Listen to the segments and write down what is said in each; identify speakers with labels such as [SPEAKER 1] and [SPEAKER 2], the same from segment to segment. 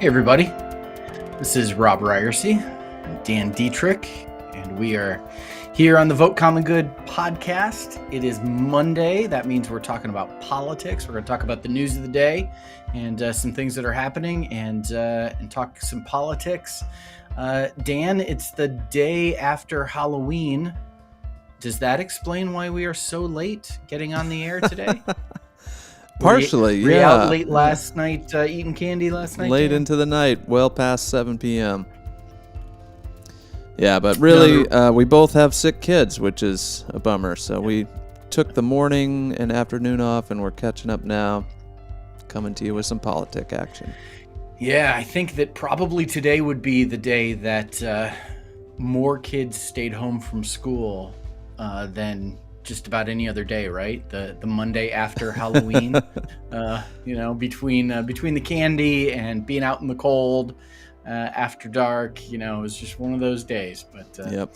[SPEAKER 1] Hey everybody, this is Robb Ryerse, Dan Deitrich, and we are here on the Vote Common Good podcast. It is Monday. That means we're talking about politics. We're going to talk about the news of the day and some things that are happening and talk some politics. Dan, it's the day after Halloween. Does that explain why we are so late getting on the air today?
[SPEAKER 2] Partially,
[SPEAKER 1] were you
[SPEAKER 2] yeah.
[SPEAKER 1] out late last night, eating candy last night?
[SPEAKER 2] Late into the night, well past 7 p.m. Yeah, but really, we both have sick kids, which is a bummer. So we took the morning and afternoon off, and we're catching up now, coming to you with some politic action.
[SPEAKER 1] Yeah, I think that probably today would be the day that more kids stayed home from school than just about any other day, right? The Monday after Halloween, between the candy and being out in the cold after dark, it was just one of those days. But
[SPEAKER 2] Yep.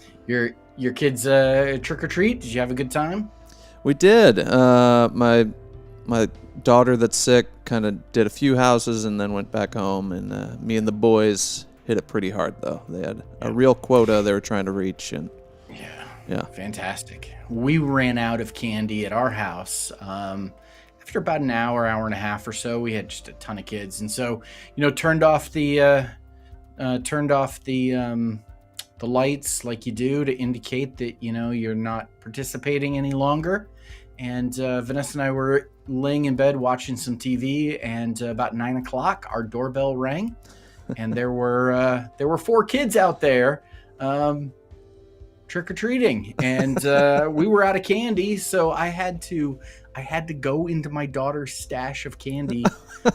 [SPEAKER 1] Your kids trick or treat? Did you have a good time?
[SPEAKER 2] We did. My daughter that's sick kind of did a few houses and then went back home, and me and the boys hit it pretty hard though. They had a real quota they were trying to reach, and yeah,
[SPEAKER 1] fantastic. We ran out of candy at our house after about an hour and a half or so. We had just a ton of kids, and so turned off the lights like you do to indicate that you're not participating any longer. And Vanessa and I were laying in bed watching some TV, and about 9 o'clock, our doorbell rang, and there were 4 kids out there. Trick-or-treating, and we were out of candy, so I had to go into my daughter's stash of candy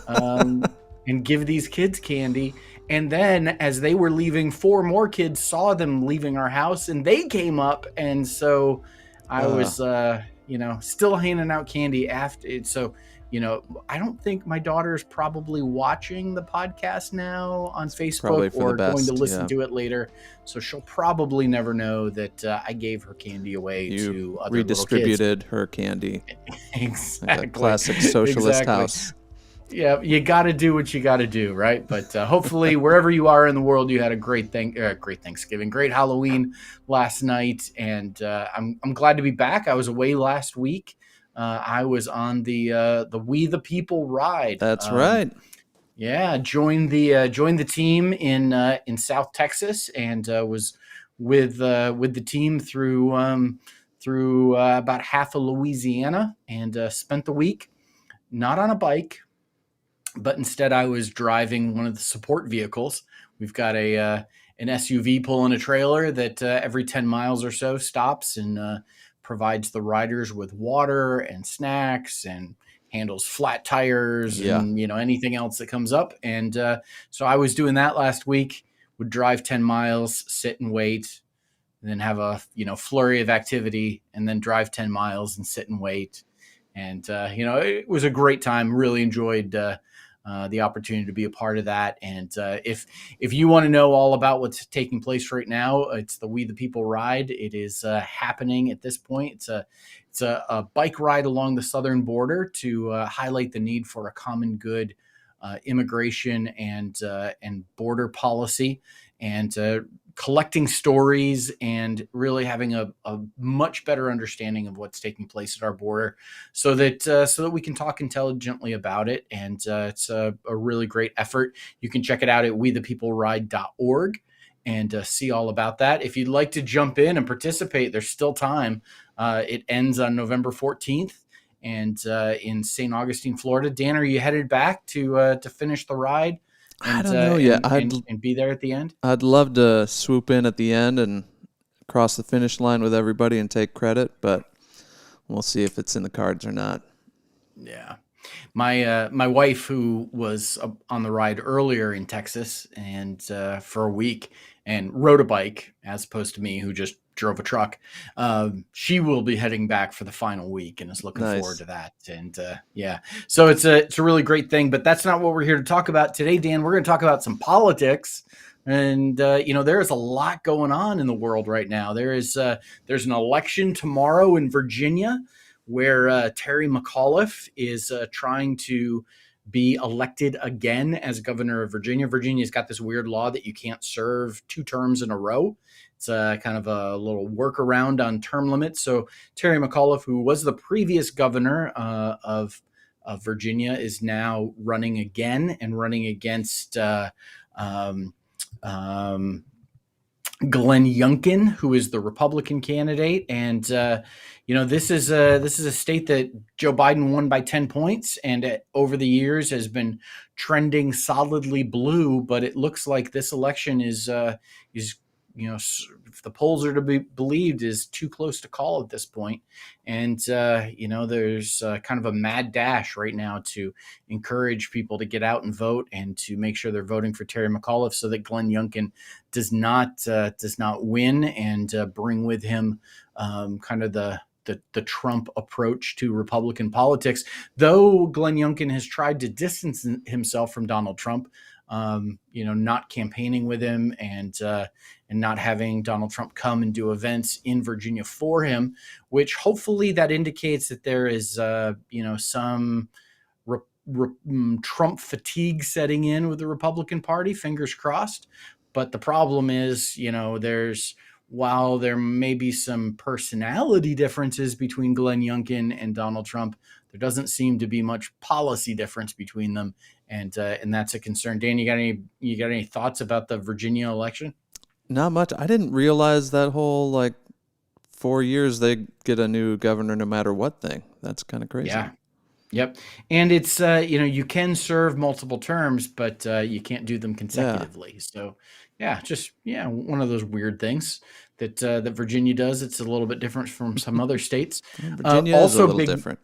[SPEAKER 1] and give these kids candy. And then as they were leaving, 4 more kids saw them leaving our house, and they came up, and so I was still handing out candy after it. So I don't think my daughter is probably watching the podcast now on Facebook or going to listen to it later. So she'll probably never know that I gave her candy away to other
[SPEAKER 2] redistributed
[SPEAKER 1] little kids.
[SPEAKER 2] her candy.
[SPEAKER 1] Exactly.
[SPEAKER 2] Like a classic socialist house.
[SPEAKER 1] Yeah, you got to do what you got to do, right? But hopefully, wherever you are in the world, you had a great Thanksgiving, great Halloween last night, and I'm glad to be back. I was away last week. I was on the We the People ride.
[SPEAKER 2] That's right.
[SPEAKER 1] Yeah, joined the team in South Texas, and was with the team through about half of Louisiana, and spent the week not on a bike, but instead I was driving one of the support vehicles. We've got an SUV pulling a trailer that every 10 miles or so stops and provides the riders with water and snacks and handles flat tires and anything else that comes up. And so I was doing that last week. Would drive 10 miles, sit and wait, and then have a flurry of activity, and then drive 10 miles and sit and wait. And it was a great time. Really enjoyed the opportunity to be a part of that. And if you want to know all about what's taking place right now, it's the We the People ride. It is happening at this point. It's a bike ride along the southern border to highlight the need for a common good immigration and border policy, and collecting stories and really having a much better understanding of what's taking place at our border, so that we can talk intelligently about it. And it's a really great effort. You can check it out at wethepeopleride.org and see all about that. If you'd like to jump in and participate, there's still time. It ends on November 14th. And in St. Augustine, Florida. Dan, are you headed back to finish the ride?
[SPEAKER 2] I don't know yet.
[SPEAKER 1] And be there at the end?
[SPEAKER 2] I'd love to swoop in at the end and cross the finish line with everybody and take credit, but we'll see if it's in the cards or not.
[SPEAKER 1] Yeah. My wife, who was on the ride earlier in Texas and for a week and rode a bike, as opposed to me, who just drove a truck, she will be heading back for the final week and is looking forward to that. And so it's a really great thing. But that's not what we're here to talk about today, Dan. We're going to talk about some politics. And there is a lot going on in the world right now. There's an election tomorrow in Virginia, where Terry McAuliffe is trying to be elected again as governor of Virginia. Virginia's got this weird law that you can't serve 2 terms in a row. It's kind of a little workaround on term limits. So Terry McAuliffe, who was the previous governor of Virginia, is now running again and running against um, um, Glenn Youngkin, who is the Republican candidate, and this is a state that Joe Biden won by 10 points, and over the years has been trending solidly blue. But it looks like this election is if the polls are to be believed, is too close to call at this point. And there's kind of a mad dash right now to encourage people to get out and vote and to make sure they're voting for Terry McAuliffe so that Glenn Youngkin does not win and bring with him kind of the Trump approach to Republican politics. Though Glenn Youngkin has tried to distance himself from Donald Trump, not campaigning with him and not having Donald Trump come and do events in Virginia for him, which hopefully that indicates that there is some Trump fatigue setting in with the Republican Party. Fingers crossed. But the problem is, while there may be some personality differences between Glenn Youngkin and Donald Trump, there doesn't seem to be much policy difference between them, and that's a concern. Dan, you got any thoughts about the Virginia election?
[SPEAKER 2] Not much. I didn't realize that whole 4 years they get a new governor no matter what thing. That's kind of crazy.
[SPEAKER 1] Yeah. Yep. And it's, you can serve multiple terms, but you can't do them consecutively. Yeah. So, one of those weird things that Virginia does. It's a little bit different from some other states.
[SPEAKER 2] Virginia is a little different.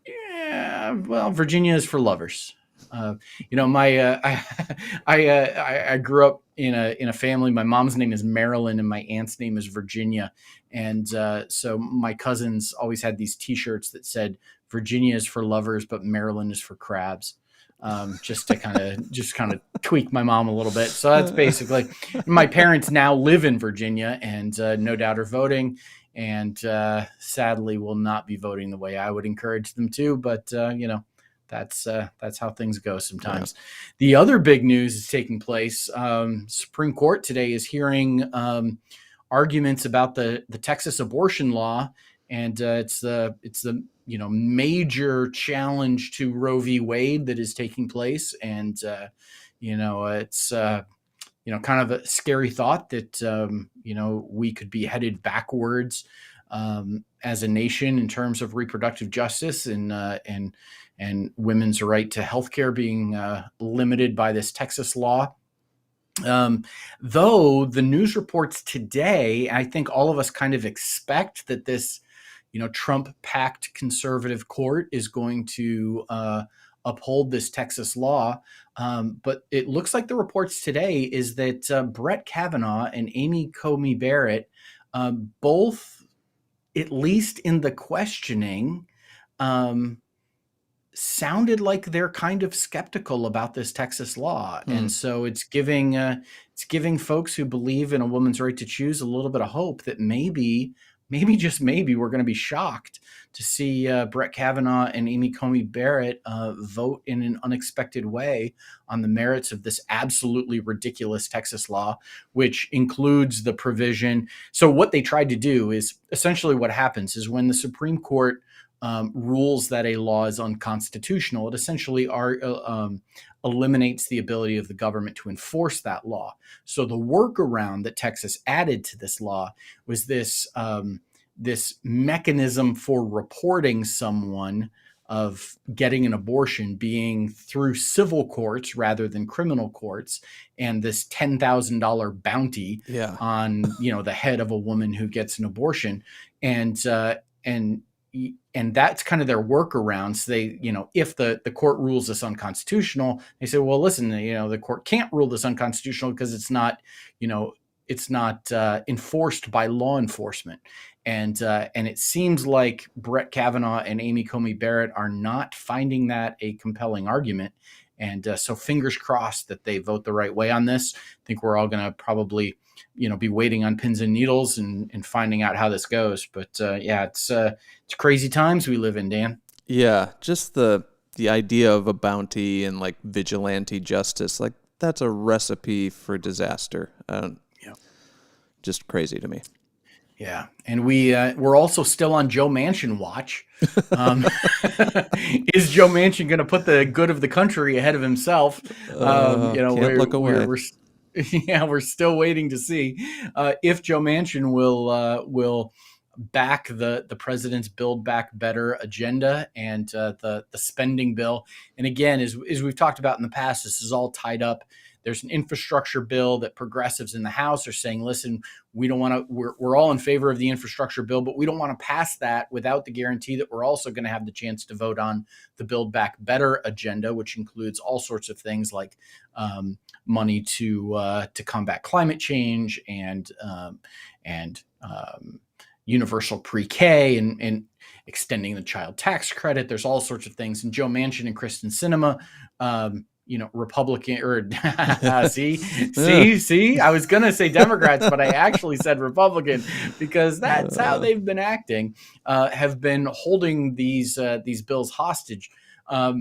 [SPEAKER 1] Yeah. Well, Virginia is for lovers. My I grew up in a family. My mom's name is Marilyn and my aunt's name is Virginia, and so my cousins always had these T-shirts that said Virginia is for lovers, but Maryland is for crabs. Just to kind of tweak my mom a little bit. So that's basically. My parents now live in Virginia, and no doubt are voting, and sadly will not be voting the way I would encourage them to. But that's how things go sometimes. Yeah. The other big news is taking place. Supreme Court today is hearing arguments about the Texas abortion law, and it's the major challenge to Roe v. Wade that is taking place, and it's kind of a scary thought that we could be headed backwards as a nation in terms of reproductive justice and women's right to healthcare being limited by this Texas law. Though the news reports today, I think all of us kind of expect that this, Trump-packed conservative court is going to uphold this Texas law. But it looks like the reports today is that Brett Kavanaugh and Amy Coney Barrett, both, at least in the questioning, sounded like they're kind of skeptical about this Texas law. And so it's giving folks who believe in a woman's right to choose a little bit of hope that maybe just maybe we're going to be shocked to see Brett Kavanaugh and Amy Coney Barrett vote in an unexpected way on the merits of this absolutely ridiculous Texas law, which includes the provision. So what they tried to do is essentially what happens is when the Supreme Court rules that a law is unconstitutional, it essentially eliminates the ability of the government to enforce that law. So the workaround that Texas added to this law was this mechanism for reporting someone of getting an abortion being through civil courts rather than criminal courts, and this $10,000 bounty on the head of a woman who gets an abortion, and that's kind of their workaround. So they, if the court rules this unconstitutional, they say, well, listen, the court can't rule this unconstitutional because it's not enforced by law enforcement. And it seems like Brett Kavanaugh and Amy Coney Barrett are not finding that a compelling argument. And so fingers crossed that they vote the right way on this. I think we're all going to probably be waiting on pins and needles and finding out how this goes. But it's crazy times we live in, Dan.
[SPEAKER 2] Yeah, just the the idea of a bounty and like vigilante justice, like that's a recipe for disaster.
[SPEAKER 1] Yeah.
[SPEAKER 2] Just crazy to me.
[SPEAKER 1] Yeah, and we're also still on Joe Manchin watch. Um, is Joe Manchin going to put the good of the country ahead of himself?
[SPEAKER 2] Can't look away.
[SPEAKER 1] Yeah, we're still waiting to see if Joe Manchin will back the president's Build Back Better agenda and the spending bill. And again, as we've talked about in the past, this is all tied up. There's an infrastructure bill that progressives in the House are saying, listen, we don't want to, we're all in favor of the infrastructure bill, but we don't want to pass that without the guarantee that we're also going to have the chance to vote on the Build Back Better agenda, which includes all sorts of things like money to combat climate change and universal pre-K and extending the child tax credit. There's all sorts of things. And Joe Manchin and Kristen Sinema, Republican or see, I was going to say Democrats, but I actually said Republican because that's how they've been acting, have been holding these bills hostage. A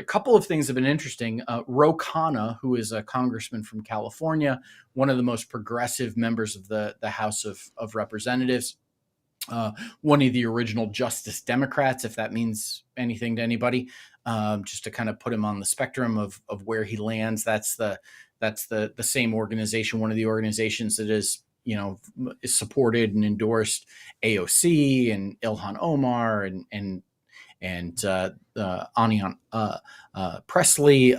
[SPEAKER 1] couple of things have been interesting. Ro Khanna, who is a congressman from California, one of the most progressive members of the House of Representatives, one of the original Justice Democrats, if that means anything to anybody, just to kind of put him on the spectrum of where he lands. That's the same organization, one of the organizations that is supported and endorsed AOC and Ilhan Omar and Anion Presley.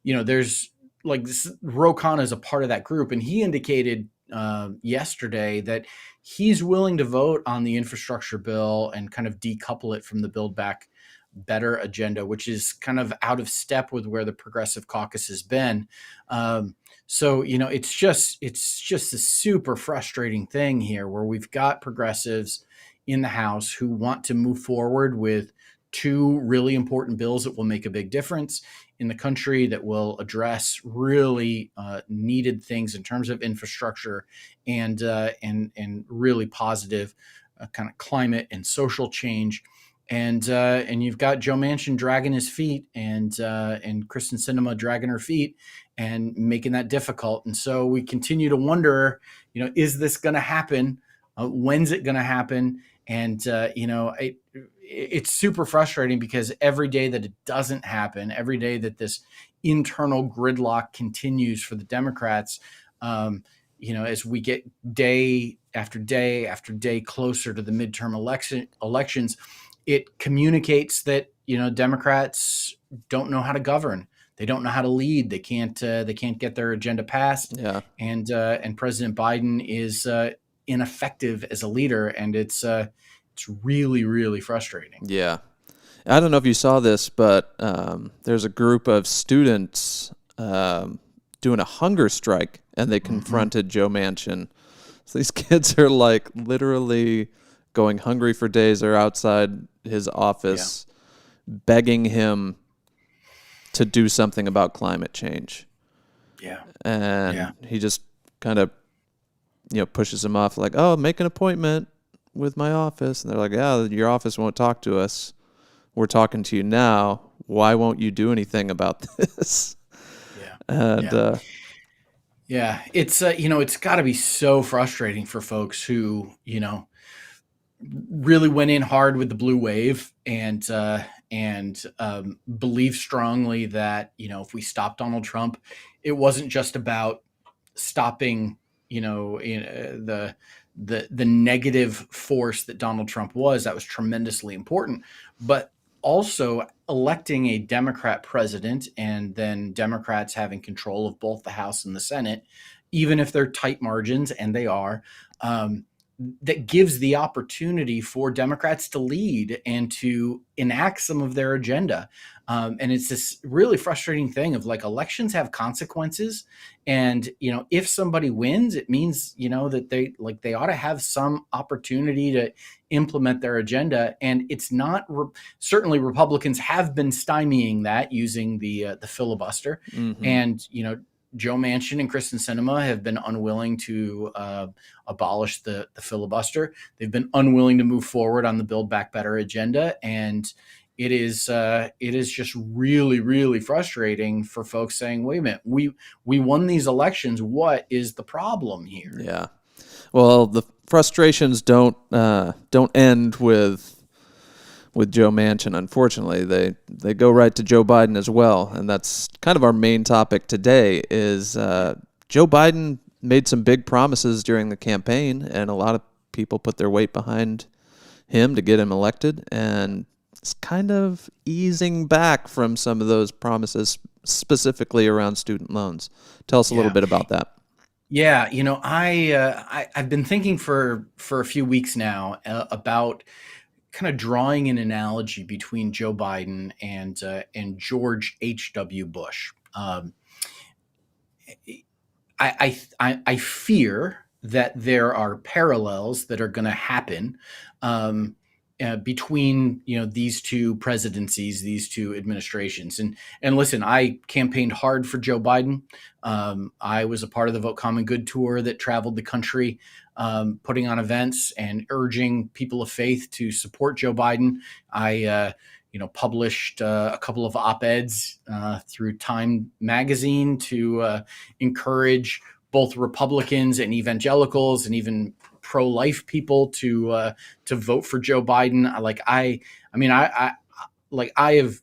[SPEAKER 1] There's like this, Ro Khanna is a part of that group, and he indicated yesterday that he's willing to vote on the infrastructure bill and kind of decouple it from the Build Back Better agenda, which is kind of out of step with where the Progressive Caucus has been. It's just a super frustrating thing here where we've got progressives in the House who want to move forward with two really important bills that will make a big difference in the country, that will address really needed things in terms of infrastructure and really positive kind of climate and social change. And you've got Joe Manchin dragging his feet and Kristen Sinema dragging her feet and making that difficult. And so we continue to wonder, is this going to happen? When's it going to happen? And it's super frustrating because every day that it doesn't happen, every day that this internal gridlock continues for the Democrats, as we get day after day after day closer to the midterm elections, it communicates that Democrats don't know how to govern. They don't know how to lead. They can't get their agenda passed.
[SPEAKER 2] Yeah.
[SPEAKER 1] And President Biden is ineffective as a leader, and it's really, really frustrating.
[SPEAKER 2] Yeah. I don't know if you saw this, but there's a group of students doing a hunger strike, and they confronted Joe Manchin. So these kids are like literally going hungry for days. They're outside his office begging him to do something about climate change.
[SPEAKER 1] Yeah.
[SPEAKER 2] And he just kind of, pushes them off like, oh, make an appointment with my office. And they're like, yeah, your office won't talk to us. We're talking to you now. Why won't you do anything about this?
[SPEAKER 1] Yeah. It's it's got to be so frustrating for folks who really went in hard with the blue wave and believe strongly that if we stop Donald Trump, it wasn't just about stopping the negative force that Donald Trump was. That was tremendously important, but also electing a Democrat president and then Democrats having control of both the House and the Senate, even if they're tight margins, and they are, that gives the opportunity for Democrats to lead and to enact some of their agenda. And it's this really frustrating thing of like, elections have consequences. And, if somebody wins, it means, that they ought to have some opportunity to implement their agenda. And it's not, certainly Republicans have been stymieing that using the filibuster.
[SPEAKER 2] Mm-hmm.
[SPEAKER 1] And, Joe Manchin and Kristen Sinema have been unwilling to abolish the filibuster. They've been unwilling to move forward on the Build Back Better agenda. And, it is just really, really frustrating for folks saying, wait a minute, we won these elections. What is the problem here?
[SPEAKER 2] Yeah. Well, the frustrations don't end with Joe Manchin. Unfortunately, they go right to Joe Biden as well, and that's kind of our main topic today. Is Joe Biden made some big promises during the campaign, and a lot of people put their weight behind him to get him elected, and it's kind of easing back from some of those promises, specifically around student loans. Tell us a little
[SPEAKER 1] Yeah.
[SPEAKER 2] bit about that.
[SPEAKER 1] Yeah, I've been thinking for a few weeks now about kind of drawing an analogy between Joe Biden and George H.W. Bush. I fear that there are parallels that are going to happen um, between these two presidencies, these two administrations. And listen, I campaigned hard for Joe Biden. I was a part of the Vote Common Good tour that traveled the country, putting on events and urging people of faith to support Joe Biden. I published a couple of op-eds through Time magazine to encourage both Republicans and evangelicals and even pro-life people to vote for Joe Biden. I have,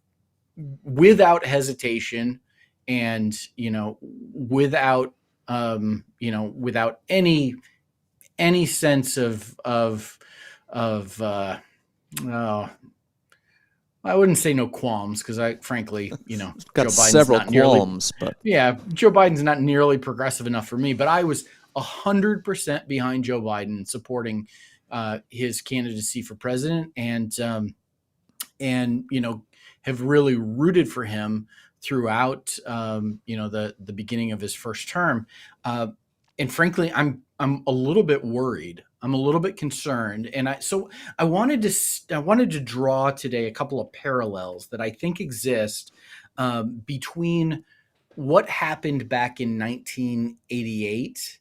[SPEAKER 1] without hesitation, and without any sense of oh, I wouldn't say no qualms, because frankly,
[SPEAKER 2] Got
[SPEAKER 1] Joe Biden's
[SPEAKER 2] several
[SPEAKER 1] not nearly,
[SPEAKER 2] qualms, but
[SPEAKER 1] yeah, Joe Biden's not nearly progressive enough for me. But I was 100% behind Joe Biden, supporting his candidacy for president, and have really rooted for him throughout the beginning of his first term. And frankly, I'm a little bit worried. I'm a little bit concerned, and I wanted to draw today a couple of parallels that I think exist between what happened back in 1988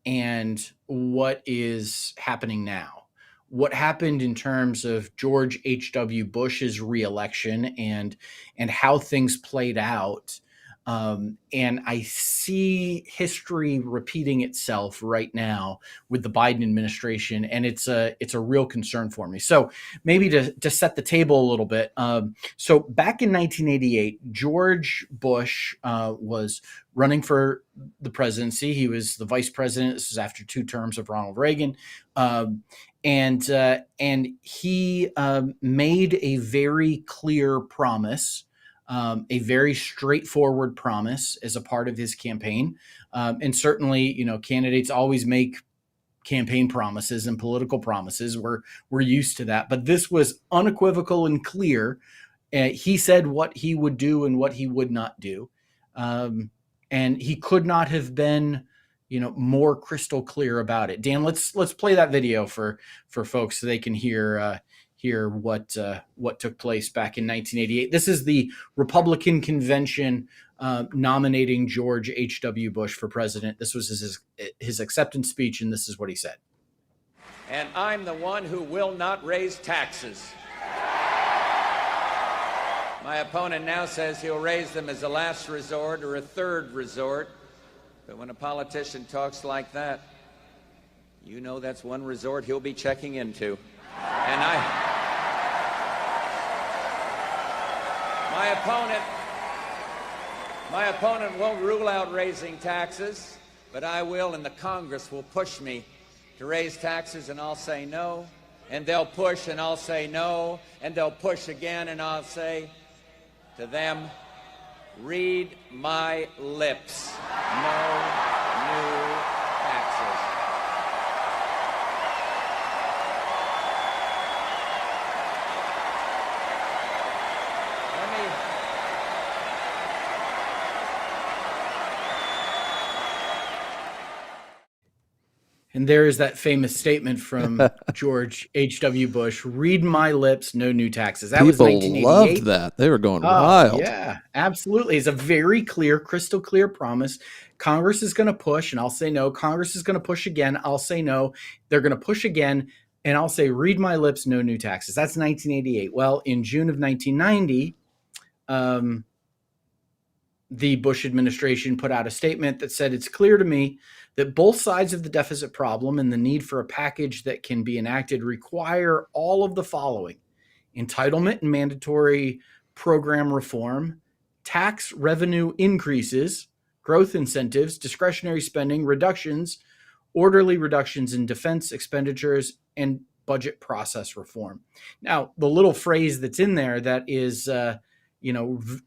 [SPEAKER 1] and what is happening now. What happened in terms of George H.W. Bush's reelection and how things played out. And I see history repeating itself right now with the Biden administration, and it's a real concern for me. So maybe to set the table a little bit. So back in 1988, George Bush was running for the presidency. He was the vice president. This is after 2 terms of Ronald Reagan. And he made a very clear promise, a very straightforward promise as a part of his campaign. And certainly, candidates always make campaign promises and political promises. We're used to that, but this was unequivocal and clear. He said what he would do and what he would not do, and he could not have been more crystal clear about it. Dan, let's play that video for folks so they can hear what took place back in 1988. This is the Republican convention nominating George H.W. Bush for president. This was his acceptance speech, and this is what he said.
[SPEAKER 3] And I'm the one who will not raise taxes. My opponent now says he'll raise them as a last resort or a third resort. But when a politician talks like that, that's one resort he'll be checking into. And my opponent won't rule out raising taxes, but I will, and the Congress will push me to raise taxes, and I'll say no. And they'll push, and I'll say no. And they'll push again, and I'll say to them, read my lips. No new taxes.
[SPEAKER 1] And there is that famous statement from George H.W. Bush, read my lips, no new taxes. That was
[SPEAKER 2] people
[SPEAKER 1] 1988.
[SPEAKER 2] loved that. They were going wild.
[SPEAKER 1] Yeah, absolutely. It's a very clear, crystal clear promise. Congress is going to push, and I'll say no. Congress is going to push again. I'll say no. They're going to push again. And I'll say, read my lips, no new taxes. That's 1988. Well, in June of 1990, the Bush administration put out a statement that said, it's clear to me that both sides of the deficit problem and the need for a package that can be enacted require all of the following: entitlement and mandatory program reform, tax revenue increases, growth incentives, discretionary spending reductions, orderly reductions in defense expenditures, and budget process reform. Now, the little phrase that's in there that is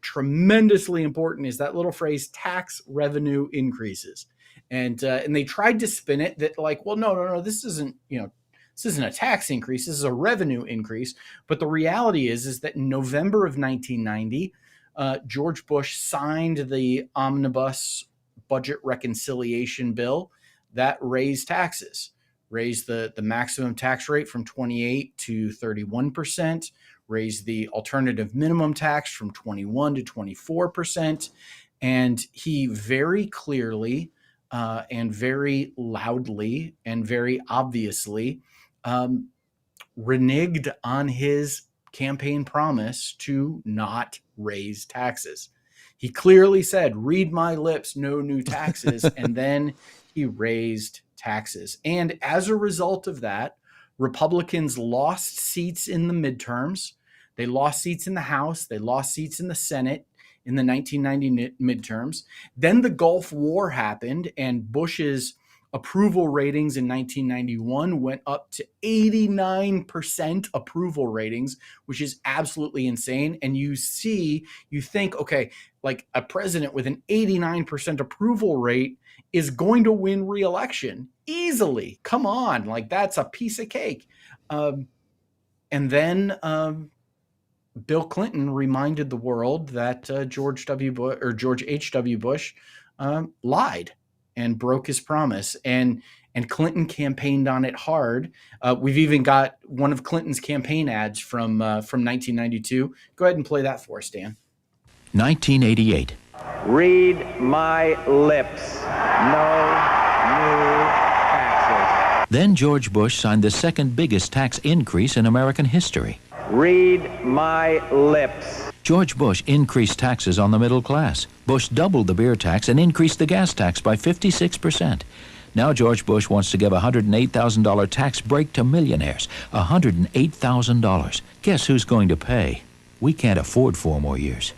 [SPEAKER 1] tremendously important is that little phrase, tax revenue increases. And they tried to spin it that like, well, no, this isn't a tax increase. This is a revenue increase. But the reality is that in November of 1990, George Bush signed the omnibus budget reconciliation bill that raised taxes, raised the maximum tax rate from 28 to 31%, raised the alternative minimum tax from 21 to 24%. And he very clearly and very loudly and very obviously reneged on his campaign promise to not raise taxes. He clearly said, read my lips, no new taxes. And then he raised taxes. And as a result of that, Republicans lost seats in the midterms. They lost seats in the House. They lost seats in the Senate in the 1990 midterms. Then the Gulf War happened, and Bush's approval ratings in 1991 went up to 89% approval ratings, which is absolutely insane. And you think, okay, like a president with an 89% approval rate is going to win re-election easily. Come on, like that's a piece of cake. And then Bill Clinton reminded the world that George H.W. Bush lied and broke his promise, and Clinton campaigned on it hard. We've even got one of Clinton's campaign ads from 1992. Go ahead and play that for us, Dan.
[SPEAKER 4] 1988.
[SPEAKER 3] Read my lips. No new taxes.
[SPEAKER 4] Then George Bush signed the second biggest tax increase in American history.
[SPEAKER 3] Read my lips.
[SPEAKER 4] George Bush increased taxes on the middle class. Bush doubled the beer tax and increased the gas tax by 56%. Now George Bush wants to give a $108,000 tax break to millionaires. $108,000. Guess who's going to pay? We can't afford 4 more years.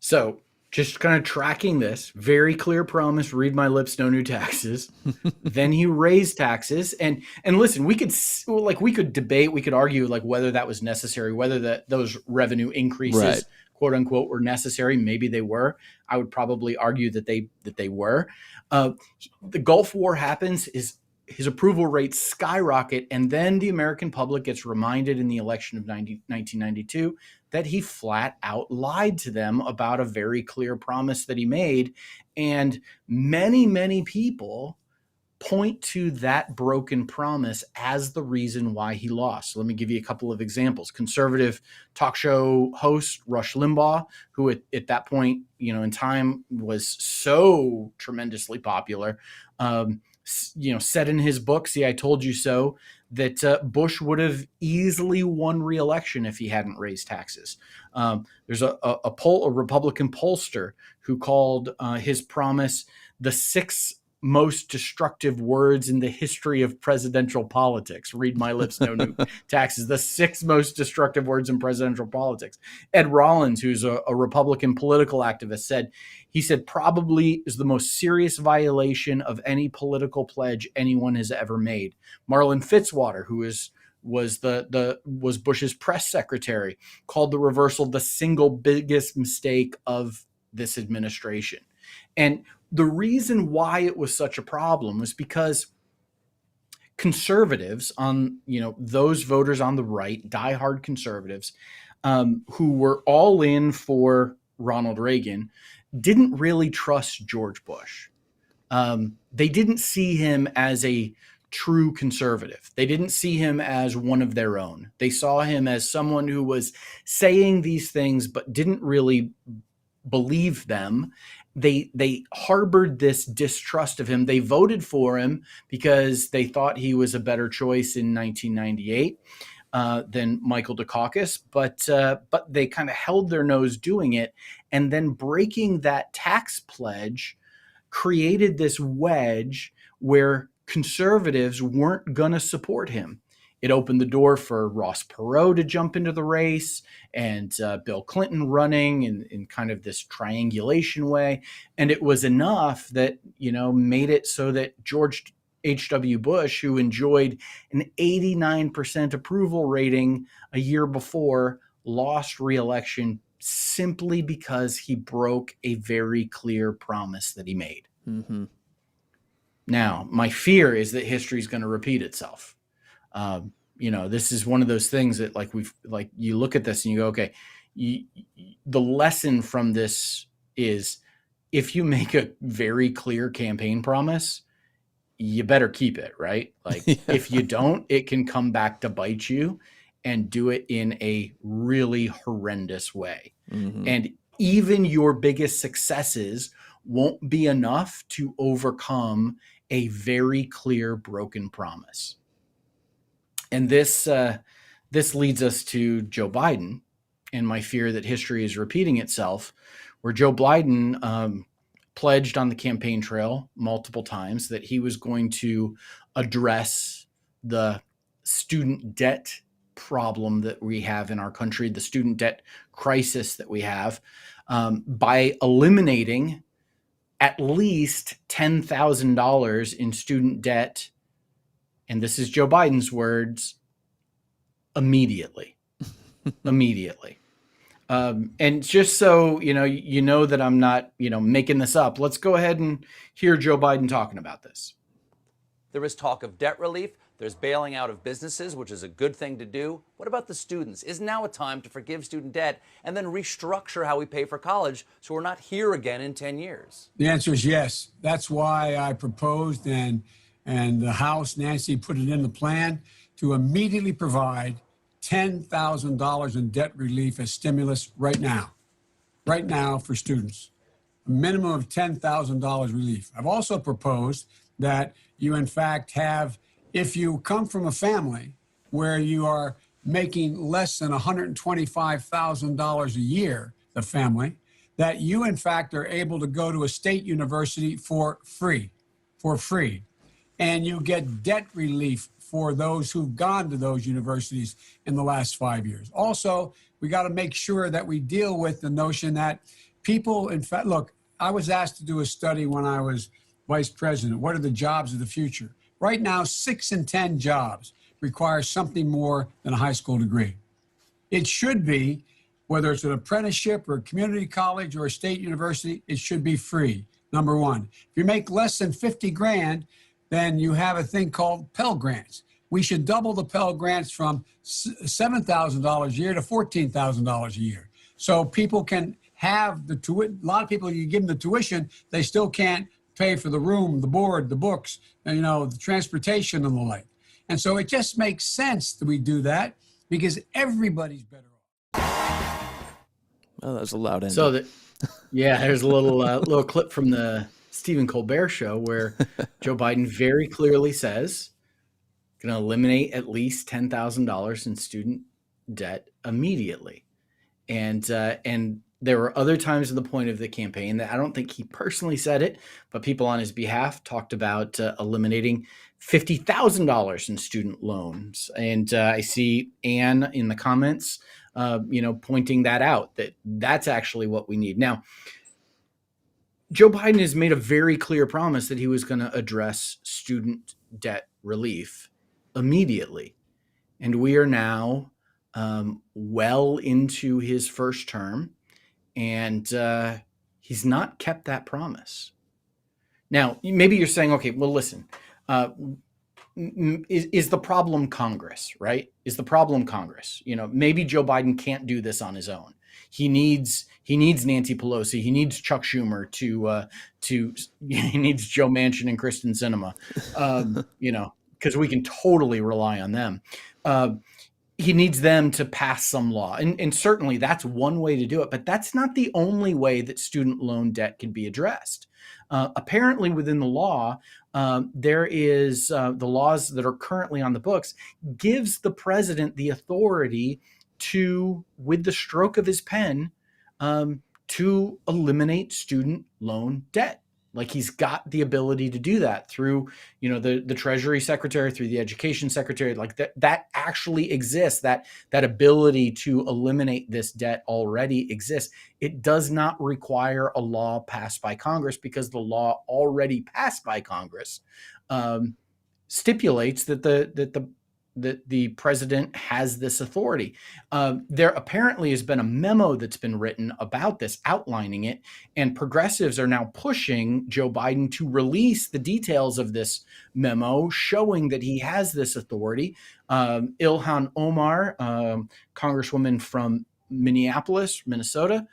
[SPEAKER 1] So, just kind of tracking this, very clear promise, read my lips, no new taxes. Then he raised taxes. And listen, we could debate, we could argue like whether that was necessary, whether those revenue increases,
[SPEAKER 2] Right,
[SPEAKER 1] quote unquote, were necessary. Maybe they were. I would probably argue that they were. The Gulf War happens, his approval rates skyrocket, and then the American public gets reminded in the election of 1992 that he flat out lied to them about a very clear promise that he made. And many, many people point to that broken promise as the reason why he lost. So let me give you a couple of examples. Conservative talk show host Rush Limbaugh, who at that point, in time was so tremendously popular, said in his book, See, I Told You So, that Bush would have easily won re-election if he hadn't raised taxes. There's a Republican pollster who called his promise the 6 most destructive words in the history of presidential politics. Read my lips, no new taxes. The 6 most destructive words in presidential politics. Ed Rollins, who's a Republican political activist, said probably is the most serious violation of any political pledge anyone has ever made. Marlon Fitzwater, who was Bush's press secretary, called the reversal the single biggest mistake of this administration. And the reason why it was such a problem was because conservatives those voters on the right, diehard conservatives, who were all in for Ronald Reagan, didn't really trust George Bush. They didn't see him as a true conservative. They didn't see him as one of their own. They saw him as someone who was saying these things but didn't really believe them. they harbored this distrust of him. They voted for him because they thought he was a better choice in 1998 than Michael Dukakis, but they kind of held their nose doing it, and then breaking that tax pledge created this wedge where conservatives weren't going to support him. It opened the door for Ross Perot to jump into the race, and Bill Clinton running in kind of this triangulation way. And it was enough that, made it so that George H.W. Bush, who enjoyed an 89% approval rating a year before, lost re-election simply because he broke a very clear promise that he made.
[SPEAKER 2] Mm-hmm.
[SPEAKER 1] Now, my fear is that history is going to repeat itself. This is one of those things that you look at this and you go, okay, the lesson from this is if you make a very clear campaign promise, you better keep it, right? If you don't, it can come back to bite you, and do it in a really horrendous way.
[SPEAKER 2] Mm-hmm.
[SPEAKER 1] And even your biggest successes won't be enough to overcome a very clear broken promise. And this leads us to Joe Biden and my fear that history is repeating itself, where Joe Biden pledged on the campaign trail multiple times that he was going to address the student debt problem that we have in our country, the student debt crisis that we have, by eliminating at least $10,000 in student debt. And this is Joe Biden's words, immediately. Immediately. And just so you know that I'm not making this up, let's go ahead and hear Joe Biden talking about this.
[SPEAKER 5] There is talk of debt relief. There's bailing out of businesses, which is a good thing to do. What about the students? Is now a time to forgive student debt and then restructure how we pay for college so we're not here again in 10 years?
[SPEAKER 6] The answer is yes. That's why I proposed and the House, Nancy, put it in the plan to immediately provide $10,000 in debt relief as stimulus right now for students, a minimum of $10,000 relief. I've also proposed that you, in fact, have, if you come from a family where you are making less than $125,000 a year, the family, that you, in fact, are able to go to a state university for free. And you get debt relief for those who've gone to those universities in the last 5 years. Also, we got to make sure that we deal with the notion that people, in fact, look, I was asked to do a study when I was vice president. What are the jobs of the future? Right now, 6 in 10 jobs require something more than a high school degree. It should be, whether it's an apprenticeship or a community college or a state university, it should be free, number one. If you make less than 50 grand, then you have a thing called Pell Grants. We should double the Pell Grants from $7,000 a year to $14,000 a year. So people can have the tuition. A lot of people, you give them the tuition, they still can't pay for the room, the board, the books, the transportation and the like. And so it just makes sense that we do that because everybody's better off.
[SPEAKER 2] Oh, that was a loud ending.
[SPEAKER 1] So there's a little clip from the Stephen Colbert show where Joe Biden very clearly says going to eliminate at least $10,000 in student debt immediately. And there were other times at the point of the campaign that I don't think he personally said it, but people on his behalf talked about eliminating $50,000 in student loans. And I see Anne in the comments, pointing that out, that's actually what we need. Now, Joe Biden has made a very clear promise that he was going to address student debt relief immediately. And we are now well into his first term, and he's not kept that promise. Now, maybe you're saying, okay, well, listen, is the problem Congress, right? Is the problem Congress? Maybe Joe Biden can't do this on his own. He needs Nancy Pelosi. He needs Chuck Schumer he needs Joe Manchin and Kristen Sinema, because we can totally rely on them. he needs them to pass some law. And certainly that's one way to do it, but that's not the only way that student loan debt can be addressed. Apparently within the law, there is the laws that are currently on the books gives the president the authority to, with the stroke of his pen, to eliminate student loan debt. Like he's got the ability to do that through, the Treasury Secretary, through the Education Secretary. Like that actually exists. That ability to eliminate this debt already exists. It does not require a law passed by Congress, because the law already passed by Congress stipulates that the president has this authority. There apparently has been a memo that's been written about this, outlining it, and progressives are now pushing Joe Biden to release the details of this memo, showing that he has this authority. Ilhan Omar, Congresswoman from Minneapolis, Minnesota,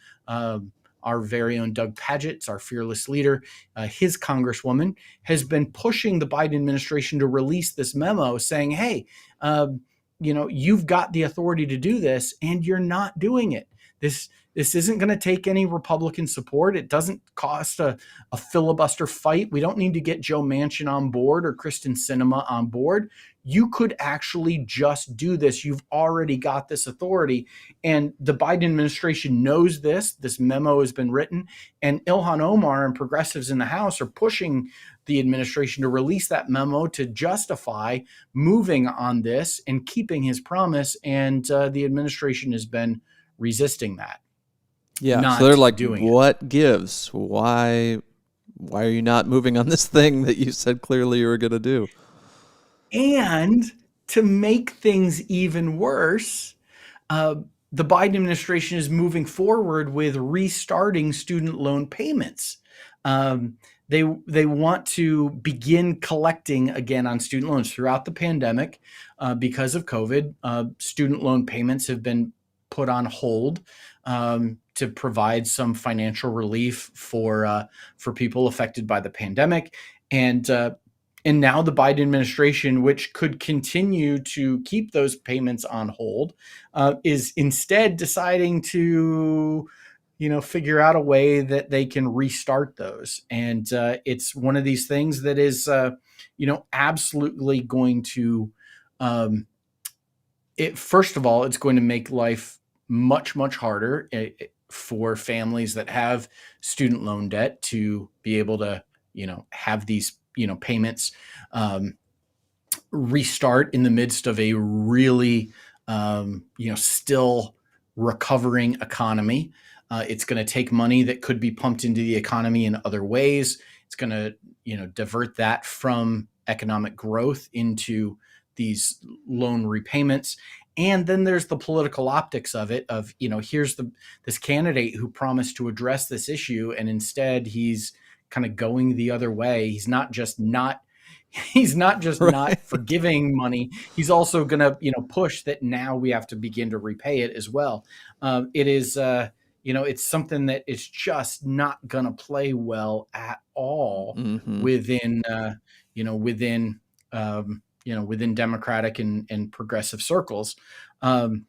[SPEAKER 1] our very own Doug Padgett's our fearless leader, his congresswoman, has been pushing the Biden administration to release this memo saying, hey, you've got the authority to do this and you're not doing it. This isn't going to take any Republican support. It doesn't cost a filibuster fight. We don't need to get Joe Manchin on board or Kristen Sinema on board. You could actually just do this. You've already got this authority. And the Biden administration knows this. This memo has been written. And Ilhan Omar and progressives in the House are pushing the administration to release that memo to justify moving on this and keeping his promise. And the administration has been resisting that.
[SPEAKER 2] Yeah, so they're like, what gives? Why are you not moving on this thing that you said clearly you were going to do?
[SPEAKER 1] And to make things even worse, the Biden administration is moving forward with restarting student loan payments. They want to begin collecting again on student loans. Throughout the pandemic, because of COVID, student loan payments have been put on hold to provide some financial relief for people affected by the pandemic. And now the Biden administration, which could continue to keep those payments on hold, is instead deciding to, figure out a way that they can restart those. And it's one of these things that is, absolutely going to, first of all, it's going to make life much, much harder for families that have student loan debt to be able to, have these payments restart in the midst of a really, still recovering economy. It's going to take money that could be pumped into the economy in other ways. It's going to, divert that from economic growth into these loan repayments. And then there's the political optics of it, of, here's this candidate who promised to address this issue, and instead he's kind of going the other way. He's not just not forgiving money. He's also going to, push that now we have to begin to repay it as well. It is, it's something that is just not going to play well at all within Democratic and progressive circles. And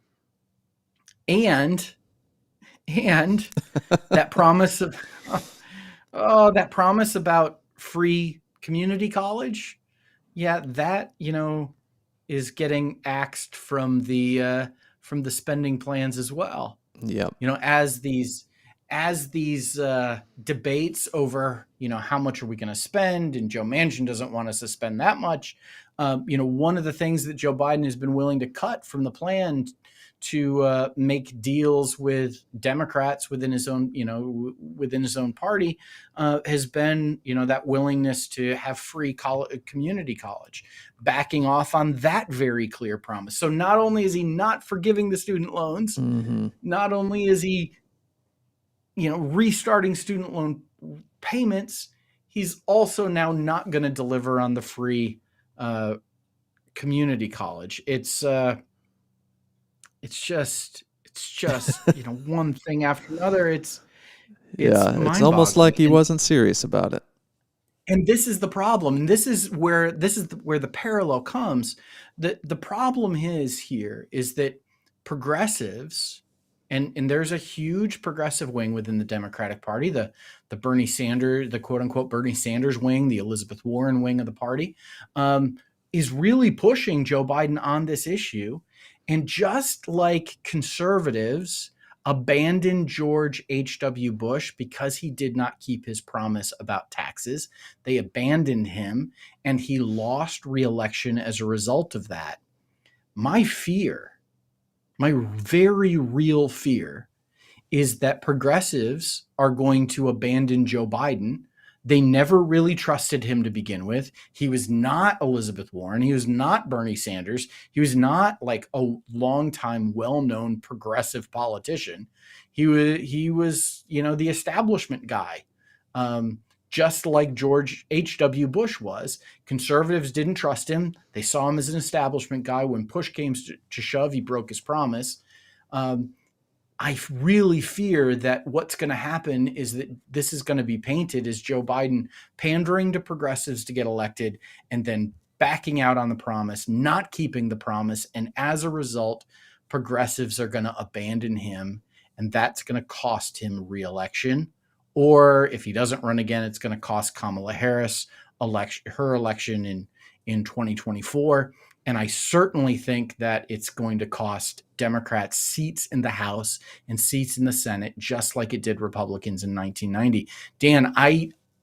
[SPEAKER 1] that promise of, that promise about free community college. Yeah, that, is getting axed from the spending plans as well.
[SPEAKER 2] Yeah.
[SPEAKER 1] As these debates over, how much are we going to spend, and Joe Manchin doesn't want us to spend that much. One of the things that Joe Biden has been willing to cut from the plan to make deals with Democrats within his own, within his own party, has been, that willingness to have free community college, backing off on that very clear promise. So not only is he not forgiving the student loans, not only is he, restarting student loan payments, he's also now not going to deliver on the free community college. It's just one thing after another. It's
[SPEAKER 2] almost like he wasn't serious about it.
[SPEAKER 1] And this is the problem. And this is where the parallel comes. The problem is here is that progressives, and there's a huge progressive wing within the Democratic Party, the Bernie Sanders, the quote unquote Bernie Sanders wing, the Elizabeth Warren wing of the party, is really pushing Joe Biden on this issue. And just like conservatives abandoned George H.W. Bush because he did not keep his promise about taxes, they abandoned him and he lost re-election as a result of that. My fear, my very real fear, is that progressives are going to abandon Joe Biden. They never really trusted him to begin with. He was not Elizabeth Warren. He was not Bernie Sanders. He was not like a longtime, well-known progressive politician. He was, the establishment guy, just like George H.W. Bush was. Conservatives didn't trust him. They saw him as an establishment guy. When push came to shove, he broke his promise. I really fear that what's going to happen is that this is going to be painted as Joe Biden pandering to progressives to get elected and then backing out on the promise, not keeping the promise. And as a result, progressives are going to abandon him, and that's going to cost him re-election. Or if he doesn't run again, it's going to cost Kamala Harris her election in 2024. And I certainly think that it's going to cost Democrats seats in the House and seats in the Senate, just like it did Republicans in 1990. Dan,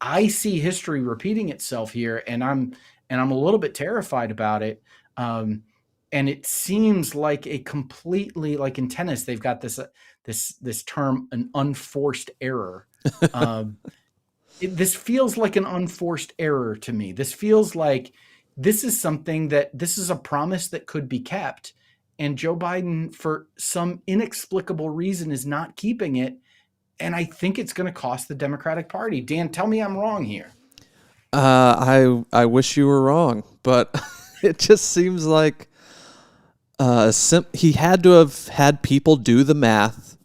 [SPEAKER 1] I see history repeating itself here, and I'm a little bit terrified about it. And it seems like a completely, like in tennis, they've got this term, an unforced error. This feels like an unforced error to me. This feels like this is a promise that could be kept. And Joe Biden, for some inexplicable reason, is not keeping it. And I think it's going to cost the Democratic Party. Dan, tell me I'm wrong here.
[SPEAKER 2] I wish you were wrong, but it just seems like he had to have had people do the math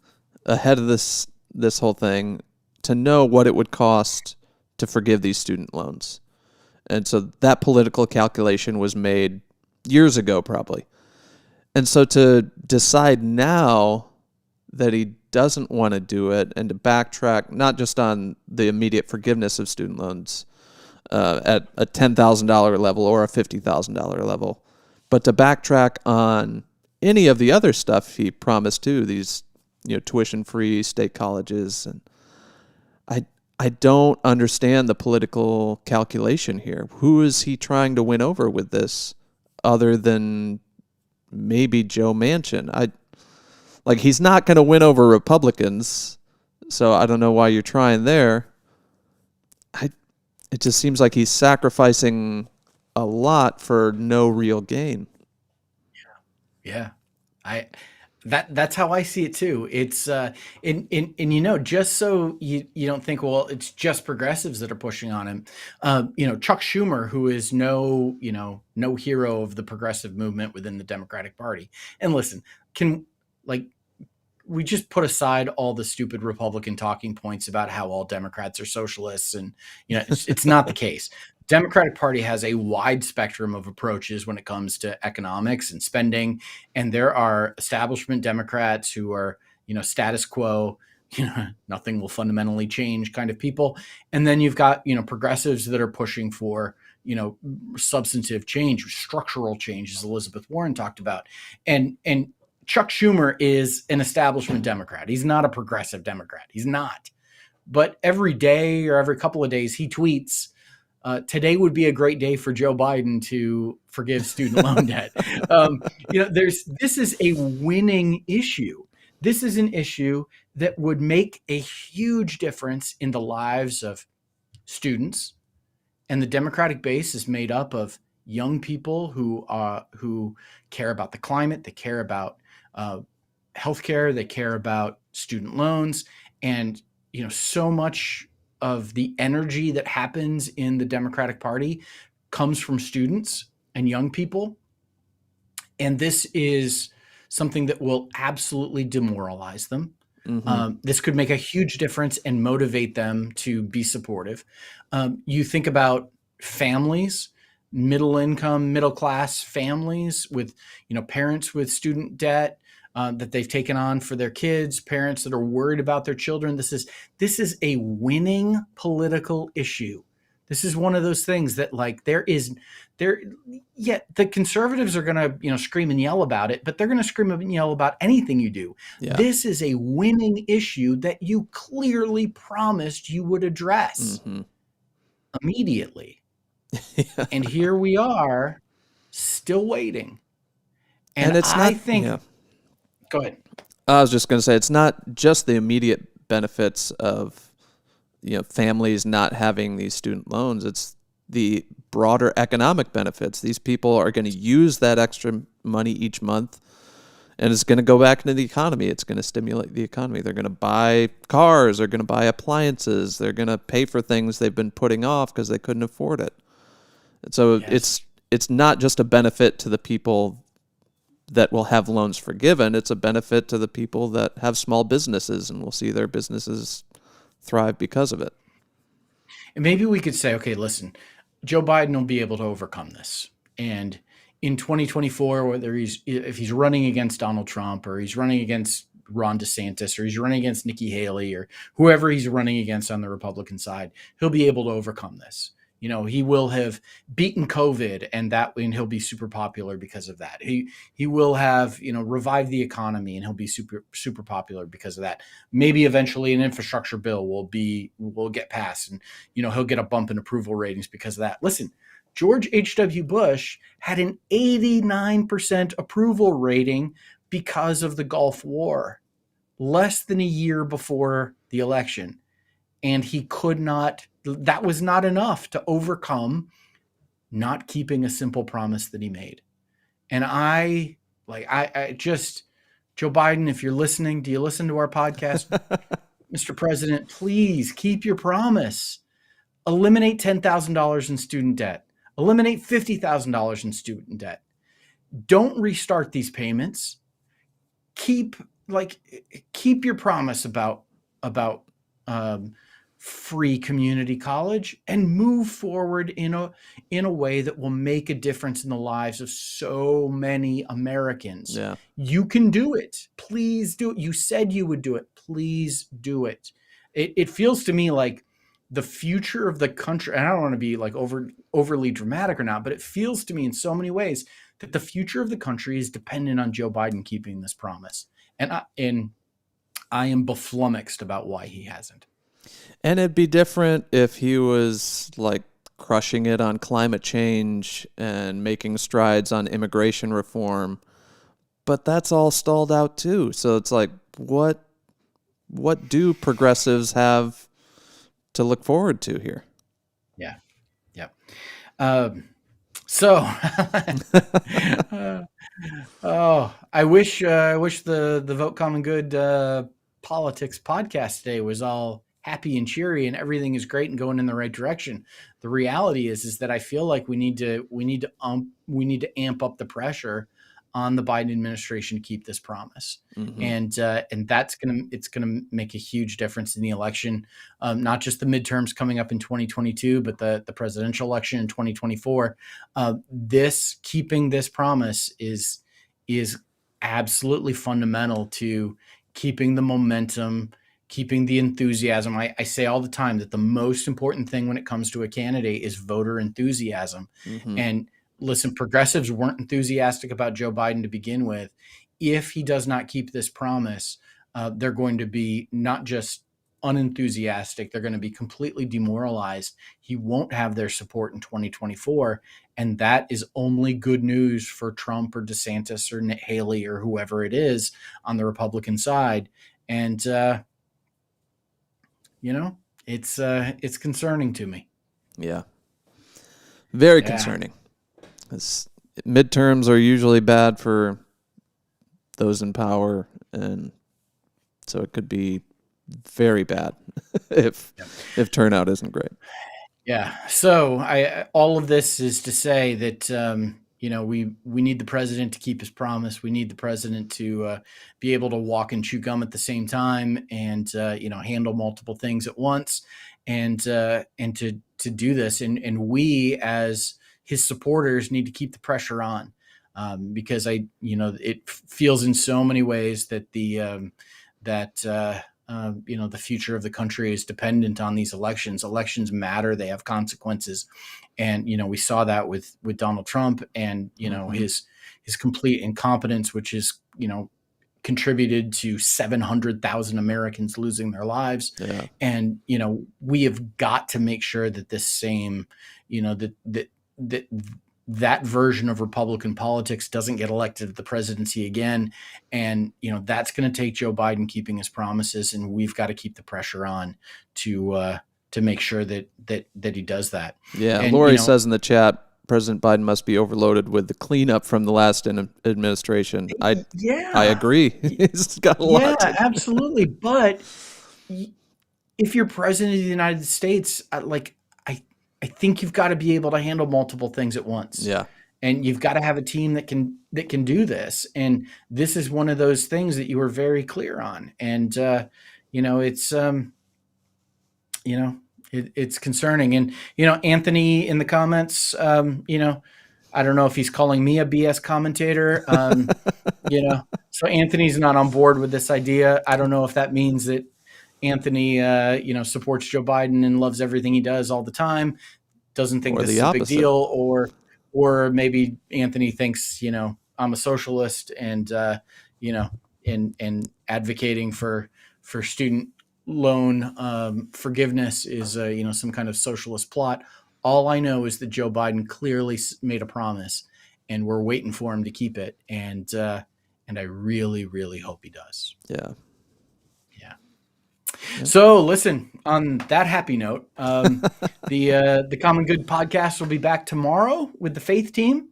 [SPEAKER 2] ahead of this whole thing to know what it would cost to forgive these student loans. And so that political calculation was made years ago, probably. And so to decide now that he doesn't want to do it and to backtrack, not just on the immediate forgiveness of student loans at a $10,000 level or a $50,000 level, but to backtrack on any of the other stuff he promised to, these tuition-free state colleges. And I don't understand the political calculation here. Who is he trying to win over with this other than maybe Joe Manchin? He's not going to win over Republicans, so I don't know why you're trying there. It just seems like he's sacrificing a lot for no real gain.
[SPEAKER 1] Yeah. That's how I see it too. It's just so you don't think, well, it's just progressives that are pushing on him. Chuck Schumer, who is no hero of the progressive movement within the Democratic Party. And listen, we just put aside all the stupid Republican talking points about how all Democrats are socialists, and it's not the case. Democratic Party has a wide spectrum of approaches when it comes to economics and spending, and there are establishment Democrats who are status quo, nothing will fundamentally change kind of people, and then you've got progressives that are pushing for substantive change, structural change, as Elizabeth Warren talked about, and Chuck Schumer is an establishment Democrat. He's not a progressive Democrat. He's not. But every day or every couple of days, he tweets, today would be a great day for Joe Biden to forgive student loan debt. This is a winning issue. This is an issue that would make a huge difference in the lives of students. And the Democratic base is made up of young people who care about the climate, they care about healthcare, they care about student loans, and so much of the energy that happens in the Democratic Party comes from students and young people, and this is something that will absolutely demoralize them. This could make a huge difference and motivate them to be supportive. You think about families, middle income, middle class families with, parents with student debt that they've taken on for their kids, parents that are worried about their children. This is a winning political issue. This is one of those things that the conservatives are going to, scream and yell about it, but they're going to scream and yell about anything you do.
[SPEAKER 2] Yeah.
[SPEAKER 1] This is a winning issue that you clearly promised you would address immediately.
[SPEAKER 2] Yeah.
[SPEAKER 1] And here we are still waiting.
[SPEAKER 2] And it's
[SPEAKER 1] I
[SPEAKER 2] not,
[SPEAKER 1] think,
[SPEAKER 2] yeah.
[SPEAKER 1] Go ahead.
[SPEAKER 2] I was just going to say, it's not just the immediate benefits of, families not having these student loans. It's the broader economic benefits. These people are going to use that extra money each month, and it's going to go back into the economy. It's going to stimulate the economy. They're going to buy cars. They're going to buy appliances. They're going to pay for things they've been putting off because they couldn't afford it. And so it's not just a benefit to the people that will have loans forgiven. It's a benefit to the people that have small businesses and will see their businesses thrive because of it.
[SPEAKER 1] And maybe we could say, okay, listen, Joe Biden will be able to overcome this. And in 2024, if he's running against Donald Trump, or he's running against Ron DeSantis, or he's running against Nikki Haley, or whoever he's running against on the Republican side, he'll be able to overcome this. He will have beaten COVID, and he'll be super popular because of that. He will have, revived the economy, and he'll be super, super popular because of that. Maybe eventually an infrastructure bill will get passed, and, he'll get a bump in approval ratings because of that. Listen, George H.W. Bush had an 89% approval rating because of the Gulf War, less than a year before the election. And that was not enough to overcome not keeping a simple promise that he made. And Joe Biden, if you're listening, do you listen to our podcast? Mr. President, please keep your promise. Eliminate $10,000 in student debt. Eliminate $50,000 in student debt. Don't restart these payments. Keep your promise about free community college, and move forward in a way that will make a difference in the lives of so many Americans.
[SPEAKER 2] Yeah.
[SPEAKER 1] You can do it. Please do it. You said you would do it. Please do it. It feels to me like the future of the country, and I don't want to be like overly dramatic or not, but it feels to me in so many ways that the future of the country is dependent on Joe Biden keeping this promise. And I am beflummoxed about why he hasn't.
[SPEAKER 2] And it'd be different if he was like crushing it on climate change and making strides on immigration reform. But that's all stalled out too. So it's like, what do progressives have to look forward to here?
[SPEAKER 1] Yeah. Yeah. I wish the Vote Common Good politics podcast today was all happy and cheery and everything is great and going in the right direction. The reality is that I feel like we need to amp up the pressure on the Biden administration to keep this promise. And it's gonna make a huge difference in the election, not just the midterms coming up in 2022, but the presidential election in 2024. Keeping this promise is absolutely fundamental to keeping the momentum, keeping the enthusiasm. I say all the time that the most important thing when it comes to a candidate is voter enthusiasm. And listen, progressives weren't enthusiastic about Joe Biden to begin with. If he does not keep this promise, they're going to be not just unenthusiastic, they're going to be completely demoralized. He won't have their support in 2024. And that is only good news for Trump or DeSantis or Haley or whoever it is on the Republican side. And, it's concerning to me.
[SPEAKER 2] Yeah. Very concerning. Midterms are usually bad for those in power, and so it could be very bad if turnout isn't great.
[SPEAKER 1] Yeah. So all of this is to say that we need the president to keep his promise. We need the president to be able to walk and chew gum at the same time, and handle multiple things at once, and to do this. And we as his supporters need to keep the pressure on, because it feels in so many ways that the future of the country is dependent on these elections. Elections matter; they have consequences, and we saw that with Donald Trump, and his complete incompetence, which is contributed to 700,000 Americans losing their lives.
[SPEAKER 2] Yeah.
[SPEAKER 1] And we have got to make sure that this same that version of Republican politics doesn't get elected to the presidency again. And, that's going to take Joe Biden keeping his promises, and we've got to keep the pressure on to make sure that he does that.
[SPEAKER 2] Yeah.
[SPEAKER 1] And,
[SPEAKER 2] Lori says in the chat, President Biden must be overloaded with the cleanup from the last administration. I agree. He's got a lot.
[SPEAKER 1] Yeah, absolutely. But if you're president of the United States, I think you've got to be able to handle multiple things at once.
[SPEAKER 2] Yeah.
[SPEAKER 1] And you've got to have a team that can do this. And this is one of those things that you were very clear on. And it's concerning. And Anthony in the comments, I don't know if he's calling me a BS commentator. So Anthony's not on board with this idea. I don't know if that means that Anthony, supports Joe Biden and loves everything he does all the time, doesn't think this is a big deal, or maybe Anthony thinks, I'm a socialist, and and advocating for student loan forgiveness is some kind of socialist plot. All I know is that Joe Biden clearly made a promise, and we're waiting for him to keep it, and I really, really hope he does.
[SPEAKER 2] Yeah.
[SPEAKER 1] So listen, on that happy note, the Common Good podcast will be back tomorrow with the Faith team.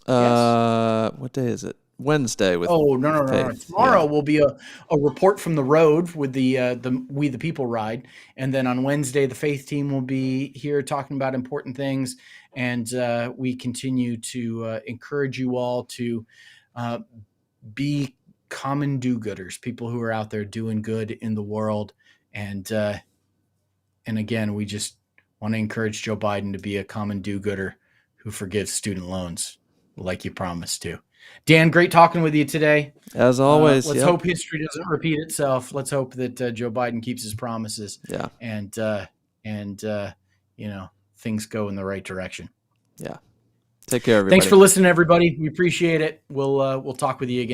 [SPEAKER 2] Yes. What day is it? Wednesday with
[SPEAKER 1] no. Tomorrow will be a report from the road with the We the People ride. And then on Wednesday, the Faith team will be here talking about important things. And we continue to encourage you all to be common do-gooders, people who are out there doing good in the world. And again, we just want to encourage Joe Biden to be a common do-gooder who forgives student loans like you promised to. Dan, great talking with you today.
[SPEAKER 2] As always.
[SPEAKER 1] Let's hope history doesn't repeat itself. Let's hope that Joe Biden keeps his promises.
[SPEAKER 2] Yeah.
[SPEAKER 1] And things go in the right direction.
[SPEAKER 2] Yeah. Take care, everybody.
[SPEAKER 1] Thanks for listening, everybody. We appreciate it. We'll talk with you again.